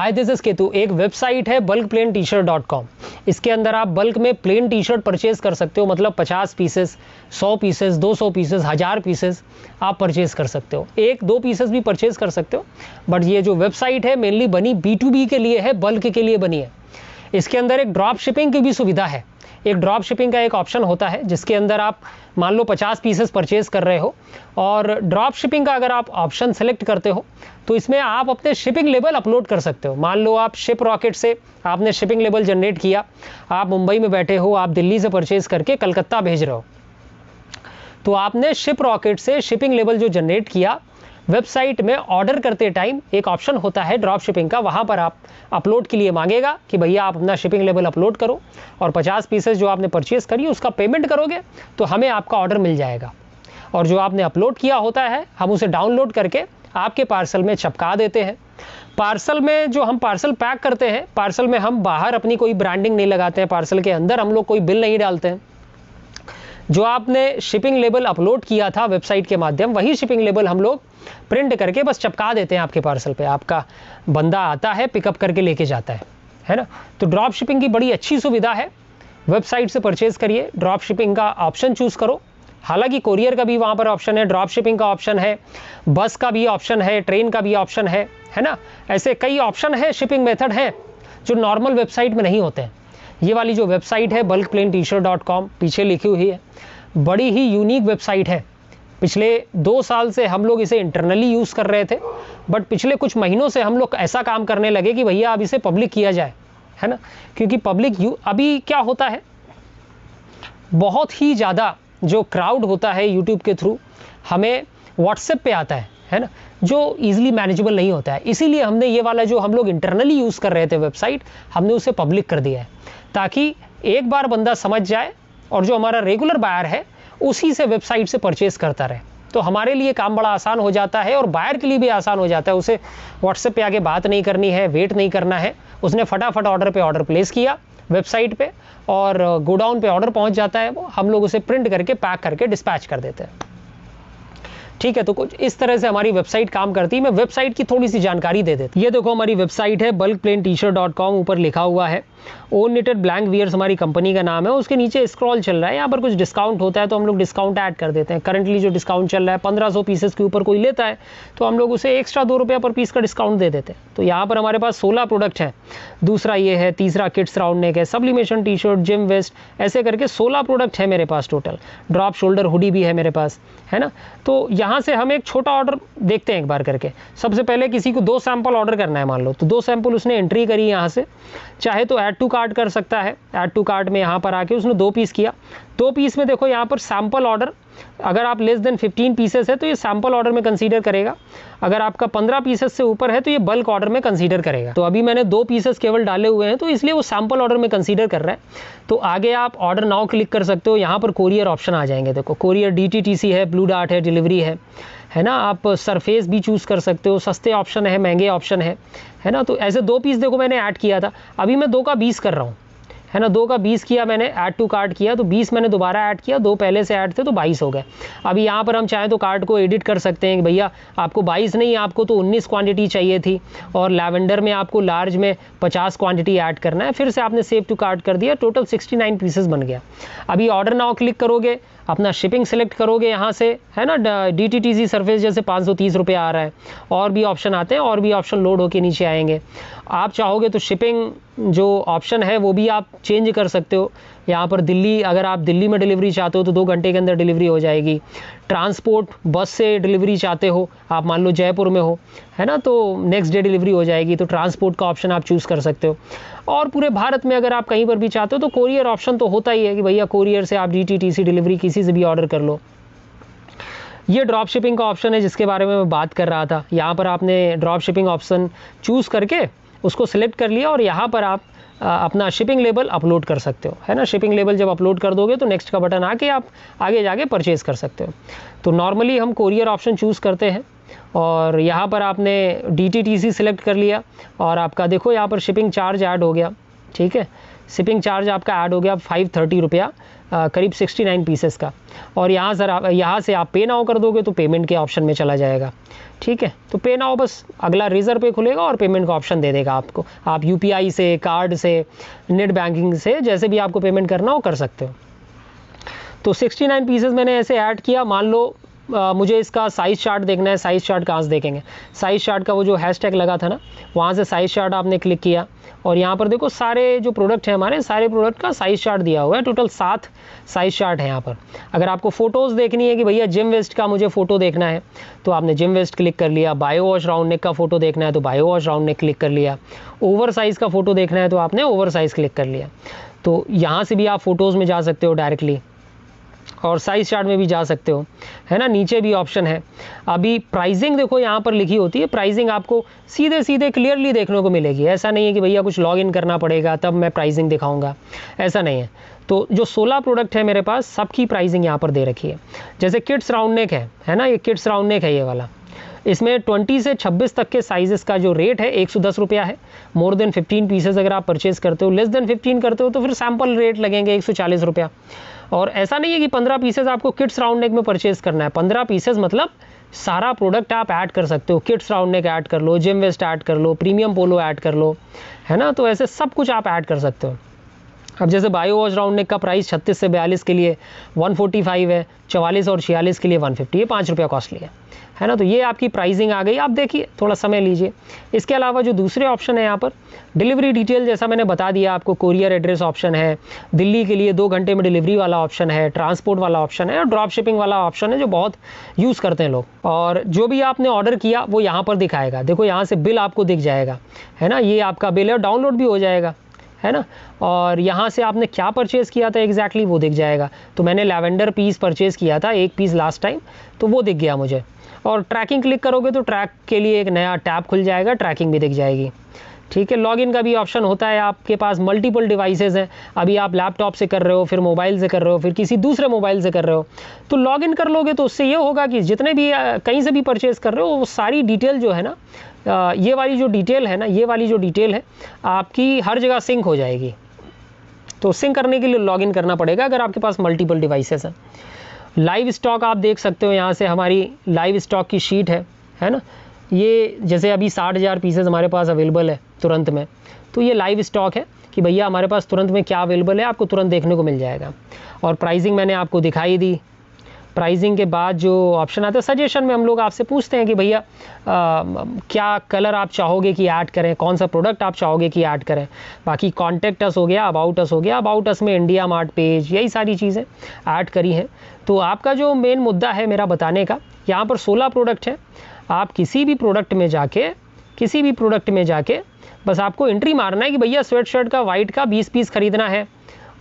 Hi this is Ketu. एक website है bulkplaintshirt.com। इसके अंदर आप बल्क में प्लेन टी शर्ट परचेज कर सकते हो, मतलब 50 पीसेस, 100 पीसेस, 200 पीसेस, 1000 पीसेस आप परचेज कर सकते हो। एक दो पीसेस भी परचेज कर सकते हो, बट ये जो वेबसाइट है मेनली बनी B2B के लिए है, बल्क के लिए बनी है। इसके अंदर एक ड्रॉप शिपिंग की भी सुविधा है। एक ड्रॉप शिपिंग का एक ऑप्शन होता है जिसके अंदर आप मान लो 50 पीसेस परचेज कर रहे हो, और ड्रॉप शिपिंग का अगर आप ऑप्शन सेलेक्ट करते हो तो इसमें आप अपने शिपिंग लेबल अपलोड कर सकते हो। मान लो आप शिप रॉकेट से आपने शिपिंग लेबल जनरेट किया, आप मुंबई में बैठे हो, आप दिल्ली से परचेज करके कलकत्ता भेज रहे हो, तो आपने शिप रॉकेट से शिपिंग लेबल जो जनरेट किया, वेबसाइट में ऑर्डर करते टाइम एक ऑप्शन होता है ड्रॉप शिपिंग का, वहाँ पर आप अपलोड के लिए मांगेगा कि भैया आप अपना शिपिंग लेबल अपलोड करो, और 50 पीसेस जो आपने परचेज करी उसका पेमेंट करोगे तो हमें आपका ऑर्डर मिल जाएगा। और जो आपने अपलोड किया होता है हम उसे डाउनलोड करके आपके पार्सल में चिपका देते हैं। पार्सल में जो हम पार्सल पैक करते हैं, पार्सल में हम बाहर अपनी कोई ब्रांडिंग नहीं लगाते हैं, पार्सल के अंदर हम लोग कोई बिल नहीं डालते हैं। जो आपने शिपिंग लेबल अपलोड किया था वेबसाइट के माध्यम, वही शिपिंग लेबल हम लोग प्रिंट करके बस चिपका देते हैं आपके पार्सल पे। आपका बंदा आता है, पिकअप करके लेके जाता है ना। तो ड्रॉप शिपिंग की बड़ी अच्छी सुविधा है। वेबसाइट से परचेज करिए, ड्रॉप शिपिंग का ऑप्शन चूज करो। हालांकि कोरियर का भी वहाँ पर ऑप्शन है, ड्रॉप शिपिंग का ऑप्शन है, बस का भी ऑप्शन है, ट्रेन का भी ऑप्शन है ना। ऐसे कई ऑप्शन है, शिपिंग मेथड है जो नॉर्मल वेबसाइट में नहीं होते हैं। ये वाली जो वेबसाइट है bulkplaintshirt.com, पीछे लिखी हुई है, बड़ी ही यूनिक वेबसाइट है। पिछले 2 साल से हम लोग इसे इंटरनली यूज़ कर रहे थे, बट पिछले कुछ महीनों से हम लोग ऐसा काम करने लगे कि भैया अब इसे पब्लिक किया जाए, है ना। क्योंकि पब्लिक अभी क्या होता है, बहुत ही ज़्यादा जो क्राउड होता है यूट्यूब के थ्रू हमें व्हाट्सएप पे आता है ना, जो ईजिली मैनेजेबल नहीं होता है। इसीलिए हमने ये वाला जो हम लोग इंटरनली यूज़ कर रहे थे वेबसाइट, हमने उसे पब्लिक कर दिया है, ताकि एक बार बंदा समझ जाए और जो हमारा रेगुलर बायर है उसी से वेबसाइट से परचेज करता रहे। तो हमारे लिए काम बड़ा आसान हो जाता है और बायर के लिए भी आसान हो जाता है। उसे व्हाट्सएप पे आगे बात नहीं करनी है, वेट नहीं करना है, उसने फटाफट ऑर्डर पे ऑर्डर प्लेस किया वेबसाइट पे, और गोडाउन पे ऑर्डर पहुंच जाता है, वो हम लोग उसे प्रिंट करके पैक करके डिस्पैच कर देते हैं। ठीक है, तो कुछ इस तरह से हमारी वेबसाइट काम करती है। मैं वेबसाइट की थोड़ी सी जानकारी दे देता हूँ। ये देखो हमारी वेबसाइट है bulkplaintshirt.com, ऊपर लिखा हुआ है ओन निटेड ब्लैंक वियर्स हमारी कंपनी का नाम है। उसके नीचे स्क्रॉल चल रहा है, यहाँ पर कुछ डिस्काउंट होता है तो हम लोग डिस्काउंट ऐड कर देते हैं। करंटली जो डिस्काउंट चल रहा है 1500 पीसेस के ऊपर कोई लेता है तो हम लोग उसे एक्स्ट्रा 2 रुपये पर पीस का डिस्काउंट दे देते हैं। तो यहाँ पर हमारे पास 16 प्रोडक्ट हैं। दूसरा ये है, तीसरा किड्स राउंड नेक है, sublimation T shirt, gym vest, ऐसे करके 16 प्रोडक्ट है मेरे पास टोटल। ड्रॉप शोल्डर हुडी भी है मेरे पास, है ना। तो यहाँ से हम एक छोटा ऑर्डर देखते हैं एक बार करके। सबसे पहले किसी को 2 सैंपल ऑर्डर करना है, मान लो, तो 2 सैंपल उसने एंट्री करी यहाँ से। चाहे तो ऐड टू कार्ट कर सकता है, ऐड टू कार्ट में यहाँ पर आके उसने 2 पीस किया। 2 पीस में देखो यहाँ पर सैंपल ऑर्डर, अगर आप लेस देन 15 पीसेस है तो ये सैंपल ऑर्डर में कंसीडर करेगा। अगर आपका 15 पीसेस से ऊपर है तो ये बल्क ऑर्डर में कंसीडर करेगा। तो अभी मैंने 2 पीसेस केवल डाले हुए हैं तो इसलिए वो सैंपल ऑर्डर में कंसीडर कर रहा है। तो आगे आप ऑर्डर नाउ क्लिक कर सकते हो। यहाँ पर कोरियर ऑप्शन आ जाएंगे। देखो कोरियर DTTC है, ब्लू डार्ट है, डिलीवरी है ना। आप सरफेस भी चूज़ कर सकते हो, सस्ते ऑप्शन है, महंगे ऑप्शन है ना। तो ऐसे 2 पीस देखो मैंने ऐड किया था, अभी मैं 2 का 20 कर रहा हूँ, है ना। 2 का 20 किया मैंने, ऐड टू कार्ट किया तो 20 मैंने दोबारा ऐड किया, 2 पहले से ऐड थे तो 22 हो गए। अभी यहाँ पर हम चाहें तो कार्ट को एडिट कर सकते हैं कि भैया आपको 22 नहीं, आपको तो 19 क्वांटिटी चाहिए थी, और लैवेंडर में आपको लार्ज में 50 क्वांटिटी ऐड करना है। फिर से आपने सेव टू कार्ट कर दिया, टोटल 69 पीसेस बन गया। अभी ऑर्डर नाउ क्लिक करोगे, अपना शिपिंग सेलेक्ट करोगे यहाँ से, है ना। DTTC सरफेस जैसे 530 रुपये आ रहा है, और भी ऑप्शन आते हैं, और भी ऑप्शन लोड होके नीचे आएंगे। आप चाहोगे तो शिपिंग जो ऑप्शन है वो भी आप चेंज कर सकते हो। यहाँ पर दिल्ली, अगर आप दिल्ली में डिलीवरी चाहते हो तो 2 घंटे के अंदर डिलीवरी हो जाएगी। ट्रांसपोर्ट बस से डिलीवरी चाहते हो, आप मान लो जयपुर में हो, है ना, तो नेक्स्ट डे डिलीवरी हो जाएगी, तो ट्रांसपोर्ट का ऑप्शन आप चूज़ कर सकते हो। और पूरे भारत में अगर आप कहीं पर भी चाहते हो तो कोरियर ऑप्शन तो होता ही है कि भैया कोरियर से आप DTTC डिलीवरी किसी से भी ऑर्डर कर लो। ये ड्रॉप शिपिंग का ऑप्शन है जिसके बारे में मैं बात कर रहा था। यहाँ पर आपने ड्रॉप शिपिंग ऑप्शन चूज़ करके उसको सिलेक्ट कर लिया, और यहाँ पर आप अपना शिपिंग लेबल अपलोड कर सकते हो, है ना। शिपिंग लेबल जब अपलोड कर दोगे तो नेक्स्ट का बटन आके आप आगे जाके परचेज़ कर सकते हो। तो नॉर्मली हम कोरियर ऑप्शन चूज़ करते हैं, और यहाँ पर आपने DTTC सिलेक्ट कर लिया, और आपका देखो यहाँ पर शिपिंग चार्ज ऐड हो गया। ठीक है, शिपिंग चार्ज आपका ऐड हो गया 530 रुपया, करीब 69 पीसेस का। और यहाँ से आप पे नाउ कर दोगे तो पेमेंट के ऑप्शन में चला जाएगा। ठीक है। तो पे नाउ बस अगला रेजर पे खुलेगा और पेमेंट का ऑप्शन दे देगा आपको। आप यूपीआई से, कार्ड से, नेट बैंकिंग से, जैसे भी आपको पेमेंट करना हो कर सकते हो। तो 69 पीसेस मैंने ऐसे ऐड किया। मान लो मुझे इसका साइज़ चार्ट देखना है। साइज़ चार्ट कहाँ से देखेंगे? साइज़ चार्ट का वो जो हैशटैग लगा था ना, वहाँ से साइज़ चार्ट आपने क्लिक किया और यहाँ पर देखो सारे जो प्रोडक्ट हैं हमारे, सारे प्रोडक्ट का साइज़ चार्ट दिया हुआ है। टोटल 7 साइज़ चार्ट है यहाँ पर। अगर आपको फ़ोटोज़ देखनी है कि भैया जिम वेस्ट का मुझे फ़ोटो देखना है, तो आपने जिम वेस्ट क्लिक कर लिया। बायो वॉश राउंड नेक का फ़ोटो देखना है तो bio wash round neck click कर लिया। ओवर साइज़ का फ़ोटो देखना है तो आपने ओवर साइज़ क्लिक कर लिया। तो यहाँ से भी आप फ़ोटोज़ में जा सकते हो डायरेक्टली और साइज़ चार्ट में भी जा सकते हो, है ना। नीचे भी ऑप्शन है। अभी प्राइसिंग देखो यहाँ पर लिखी होती है। प्राइसिंग आपको सीधे सीधे क्लियरली देखने को मिलेगी। ऐसा नहीं है कि भैया कुछ लॉगिन करना पड़ेगा तब मैं प्राइसिंग दिखाऊंगा, ऐसा नहीं है। तो जो 16 प्रोडक्ट है मेरे पास, सबकी प्राइसिंग यहाँ पर दे रखी है। जैसे किड्स राउंड नेक है ना, ये किड्स राउंड नेक है ये वाला। इसमें 20 से 26 तक के साइजेस का जो रेट है 110 रुपया है। मोर देन 15 पीसेस अगर आप परचेज करते हो, लेस देन 15 करते हो तो फिर सैम्पल रेट लगेंगे 140 रुपया। और ऐसा नहीं है कि 15 पीसेस आपको किड्स राउंड नेक में परचेज करना है। 15 पीसेस मतलब सारा प्रोडक्ट आप ऐड कर सकते हो। किड्स राउंड नेक ऐड कर लो, जिम वेस्ट ऐड कर लो, प्रीमियम पोलो ऐड कर लो, है ना। तो ऐसे सब कुछ आप ऐड कर सकते हो। अब जैसे बायो वॉश राउंड नेक का प्राइस 36 से 42 के लिए 145 है, 44 और 46 के लिए 150, ये 5 रुपया कॉस्टली है ना। तो ये आपकी प्राइसिंग आ गई। आप देखिए, थोड़ा समय लीजिए। इसके अलावा जो दूसरे ऑप्शन है यहाँ पर, डिलीवरी डिटेल जैसा मैंने बता दिया आपको, कोरियर एड्रेस ऑप्शन है, दिल्ली के लिए 2 घंटे में डिलीवरी वाला ऑप्शन है, ट्रांसपोर्ट वाला ऑप्शन है और ड्रॉप शिपिंग वाला ऑप्शन है जो बहुत यूज़ करते हैं लोग। और जो भी आपने ऑर्डर किया वो यहाँ पर दिखाएगा। देखो यहाँ से बिल आपको दिख जाएगा, है ना। ये आपका बिल है, डाउनलोड भी हो जाएगा, है ना। और यहाँ से आपने क्या परचेज़ किया था एग्जैक्टली वो दिख जाएगा। तो मैंने लैवेंडर पीस परचेज़ किया था, 1 पीस लास्ट टाइम, तो वो दिख गया मुझे। और ट्रैकिंग क्लिक करोगे तो ट्रैक के लिए एक नया टैब खुल जाएगा, ट्रैकिंग भी दिख जाएगी, ठीक है। लॉगिन का भी ऑप्शन होता है। आपके पास मल्टीपल डिवाइसेस हैं, अभी आप लैपटॉप से कर रहे हो, फिर मोबाइल से कर रहे हो, फिर किसी दूसरे मोबाइल से कर रहे हो, तो लॉगिन कर लोगे तो उससे ये होगा कि जितने भी कहीं से भी परचेज कर रहे हो वो सारी डिटेल जो है ना, ये वाली जो डिटेल है ना, ये वाली जो डिटेल है आपकी हर जगह सिंक हो जाएगी। तो सिंक करने के लिए लॉगिन करना पड़ेगा अगर आपके पास मल्टीपल डिवाइसेस हैं। लाइव स्टॉक आप देख सकते हो, यहाँ से हमारी लाइव स्टॉक की शीट है ना। ये जैसे अभी 60,000 पीसेस हमारे पास अवेलेबल है तुरंत में, तो ये लाइव स्टॉक है कि भैया हमारे पास तुरंत में क्या अवेलेबल है, आपको तुरंत देखने को मिल जाएगा। और प्राइसिंग मैंने आपको दिखाई दी। प्राइसिंग के बाद जो ऑप्शन आता है सजेशन में, हम लोग आपसे पूछते हैं कि भैया क्या कलर आप चाहोगे कि ऐड करें, कौन सा प्रोडक्ट आप चाहोगे कि ऐड करें। बाकी कॉन्टैक्ट अस हो गया, अबाउट अस हो गया। अबाउट अस में इंडिया मार्ट पेज, यही सारी चीज़ें ऐड करी हैं। तो आपका जो मेन मुद्दा है मेरा बताने का, यहाँ पर 16 प्रोडक्ट हैं। आप किसी भी प्रोडक्ट में जाके बस आपको एंट्री मारना है कि भैया स्वेट शर्ट का वाइट का 20 पीस खरीदना है,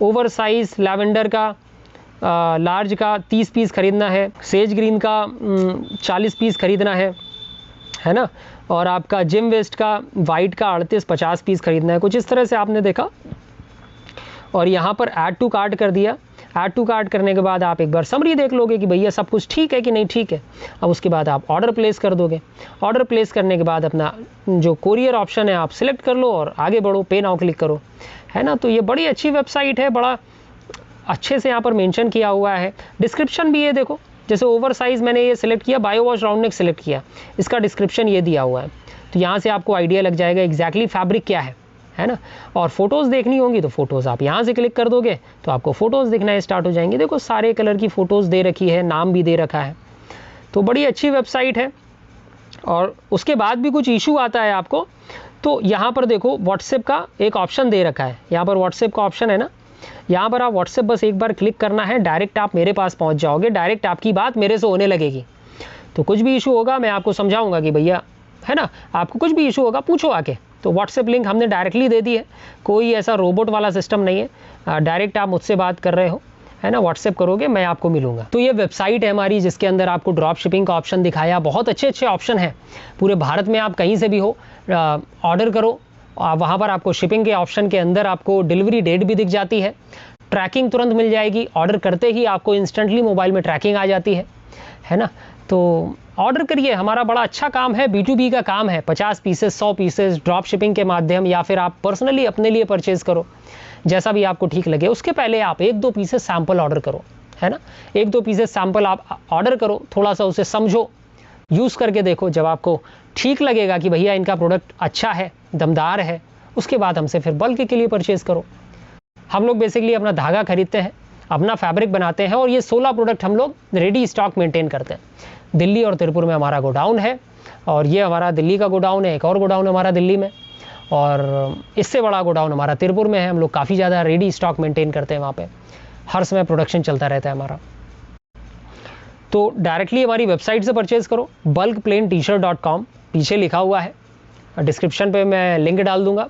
ओवर साइज लैवेंडर का लार्ज का 30 पीस खरीदना है, सेज ग्रीन का 40 पीस खरीदना है ना। और आपका जिम वेस्ट का वाइट का 38-50 पीस खरीदना है, कुछ इस तरह से आपने देखा। और यहाँ पर ऐड टू कार्ट कर दिया। ऐड टू कार्ट करने के बाद आप एक बार समरी देख लोगे कि भैया सब कुछ ठीक है कि नहीं ठीक है। अब उसके बाद आप ऑर्डर प्लेस कर दोगे। ऑर्डर प्लेस करने के बाद अपना जो कोरियर ऑप्शन है आप सिलेक्ट कर लो और आगे बढ़ो, पे नाउ क्लिक करो, है ना। तो ये बड़ी अच्छी वेबसाइट है, बड़ा अच्छे से यहाँ पर मेंशन किया हुआ है। डिस्क्रिप्शन भी है, देखो जैसे ओवर साइज़ मैंने ये सिलेक्ट किया, bio wash round neck select किया, इसका डिस्क्रिप्शन ये दिया हुआ है। तो यहाँ से आपको आइडिया लग जाएगा एग्जैक्टली फैब्रिक क्या है ना। और फोटोज़ देखनी होंगी तो फोटोज़ आप यहाँ से क्लिक कर दोगे तो आपको फ़ोटोज़ दिखना स्टार्ट हो जाएंगे। देखो सारे कलर की फ़ोटोज़ दे रखी है, नाम भी दे रखा है। तो बड़ी अच्छी वेबसाइट है। और उसके बाद भी कुछ इशू आता है आपको, तो यहाँ पर देखो व्हाट्सएप का एक ऑप्शन दे रखा है। यहाँ पर व्हाट्सएप का ऑप्शन है ना, यहाँ पर आप व्हाट्सएप बस एक बार क्लिक करना है, डायरेक्ट आप मेरे पास पहुँच जाओगे, डायरेक्ट आपकी बात मेरे से होने लगेगी। तो कुछ भी इशू होगा मैं आपको समझाऊंगा कि भैया, है ना, आपको कुछ भी इशू होगा पूछो आके। तो व्हाट्सएप लिंक हमने डायरेक्टली दे दी है, कोई ऐसा रोबोट वाला सिस्टम नहीं है। डायरेक्ट आप मुझसे बात कर रहे हो, है ना, व्हाट्सएप करोगे मैं आपको मिलूंगा। तो ये वेबसाइट है हमारी जिसके अंदर आपको ड्रॉप शिपिंग का ऑप्शन दिखाया। बहुत अच्छे ऑप्शन हैं, पूरे भारत में आप कहीं से भी हो ऑर्डर करो, वहाँ पर आपको शिपिंग के ऑप्शन के अंदर आपको डिलीवरी डेट भी दिख जाती है, ट्रैकिंग तुरंत मिल जाएगी। ऑर्डर करते ही आपको इंस्टेंटली मोबाइल में ट्रैकिंग आ जाती है ना। तो ऑर्डर करिए, हमारा बड़ा अच्छा काम है, B2B का काम है। 50 पीसेस 100 पीसेस ड्रॉप शिपिंग के माध्यम, या फिर आप पर्सनली अपने लिए परचेज़ करो, जैसा भी आपको ठीक लगे। उसके पहले आप 1-2 पीसेस सैंपल ऑर्डर करो, है ना। 1-2 पीसेस सैंपल आप ऑर्डर करो, थोड़ा सा उसे समझो, यूज़ करके देखो, जब आपको ठीक लगेगा कि भैया इनका प्रोडक्ट अच्छा है, दमदार है, उसके बाद हमसे फिर बल्क के लिए परचेज़ करो। हम लोग बेसिकली अपना धागा खरीदते हैं, अपना फैब्रिक बनाते हैं, और ये 16 प्रोडक्ट हम लोग रेडी स्टॉक मेंटेन करते हैं। दिल्ली और तिरुपुर में हमारा गोडाउन है, और ये हमारा दिल्ली का गोडाउन है, एक और गोडाउन है हमारा दिल्ली में, और इससे बड़ा गोडाउन हमारा तिरुपुर में है। हम लोग काफ़ी ज़्यादा रेडी स्टॉक मेंटेन करते हैं वहाँ पे, हर समय प्रोडक्शन चलता रहता है हमारा। तो डायरेक्टली हमारी वेबसाइट से परचेज़ करो, bulkplaintshirt.com, पीछे लिखा हुआ है, डिस्क्रिप्शन पे मैं लिंक डाल दूंगा।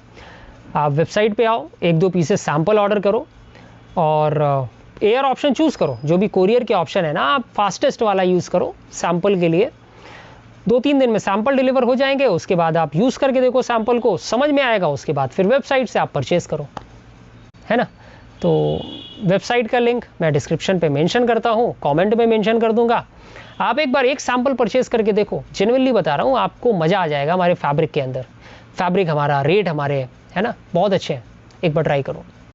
आप वेबसाइट पे आओ, 1-2 पीसेस सैम्पल ऑर्डर करो, और एयर ऑप्शन चूज़ करो। जो भी कोरियर के ऑप्शन है ना, आप फास्टेस्ट वाला यूज़ करो सैम्पल के लिए। 2-3 दिन में सैम्पल डिलीवर हो जाएंगे, उसके बाद आप यूज़ करके देखो सैम्पल को, समझ में आएगा, उसके बाद फिर वेबसाइट से आप परचेज़ करो, है ना। तो वेबसाइट का लिंक मैं डिस्क्रिप्शन पे मेंशन करता हूँ, कमेंट में मेंशन कर दूंगा। आप एक बार एक सैम्पल परचेज़ करके देखो, जेन्युइनली बता रहा हूँ, आपको मज़ा आ जाएगा हमारे फैब्रिक के अंदर। फैब्रिक हमारा, रेट हमारे, है ना, बहुत अच्छे हैं, एक बार ट्राई करो।